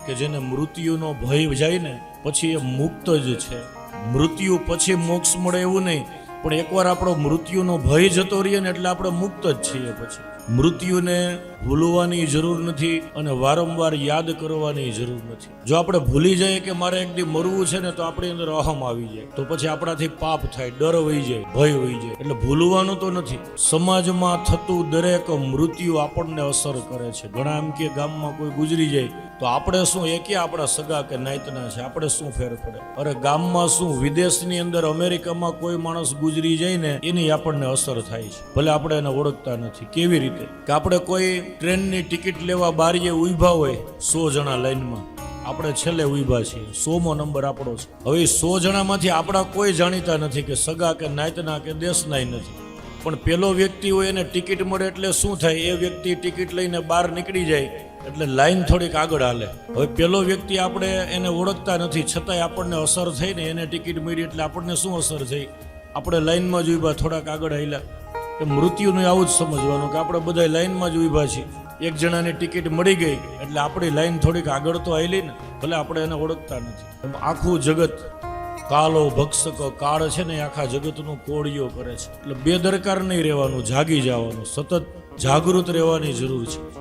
કે જેને મૃત્યુનો ભય જાય ને પછી એ મુક્ત જ છે. મૃત્યુ પછી મોક્ષ મળે એવું નહીં, પણ એકવાર આપણો મૃત્યુનો ભય જતો રહીએ ને એટલે આપણે મુક્ત જ છીએ. પછી મૃત્યુને ભૂલવાની જરૂર નથી અને વારંવાર યાદ કરવાની જરૂર નથી. જો આપણે ભૂલી જઈએ કે મારે એક દી મરવું છે ને તો આપણી અંદર અહમ આવી જાય, તો પછી આપણાથી પાપ થાય, ડર વહી જાય, ભય વહી જાય. એટલે ભૂલવાનું તો નથી. સમાજમાં થતું દરેક મૃત્યુ આપણને અસર કરે છે. ઘણા એમ કે ગામમાં કોઈ ગુજરી જાય તો આપણે શું એ કે આપણા સગા કે નાયતના છે, આપણે શું ફેર પડે? અરે ગામમાં શું, વિદેશની અંદર અમેરિકામાં કોઈ માણસ ગુજરી જાય ને એની આપણને અસર થાય છે, ભલે આપણે એને ઓળખતા નથી. કેવી રીતે કે આપણે કોઈ ટ્રેનની ટિકિટ લેવા બારીએ ઊભા હોય 100 જણા લાઈનમાં, આપણે છેલ્લે ઊભા છીએ, 100મો નંબર આપણો છે. હવે 100 જણામાંથી આપણા કોઈ જાણીતા નથી કે સગા કે નાયતના કે દેશનાય નથી, પણ પેલો વ્યક્તિ હોય એને ટિકિટ મળે એટલે શું થાય, એ વ્યક્તિ ટિકિટ લઈને બહાર નીકળી જાય એટલે લાઈન થોડીક આગળ હાલે. હવે પેલો વ્યક્તિ આપણે એને ઓળખતા નથી છતાંય આપણને અસર થઈ ને એને ટિકિટ મળી એટલે આપણને શું અસર થઈ, આપણે લાઈનમાં જ ઊભા, થોડાક આગળ હાલ્યા. એ મૃત્યુનું આવું જ સમજવાનું કે આપણે બધા લાઈનમાં જ ઊભા છીએ. એક જણાની ટિકિટ મળી ગઈ એટલે આપણી લાઈન થોડીક આગળ તો હાલી ને, ભલે આપણે એને ઓળખતા નથી. આખું જગત કાલો ભક્ષક કાળ છે ને, આખા જગતનું કોળીઓ કરે છે. એટલે બેદરકાર નહીં રહેવાનું, જાગી જવાનું, સતત જાગૃત રહેવાની જરૂર છે.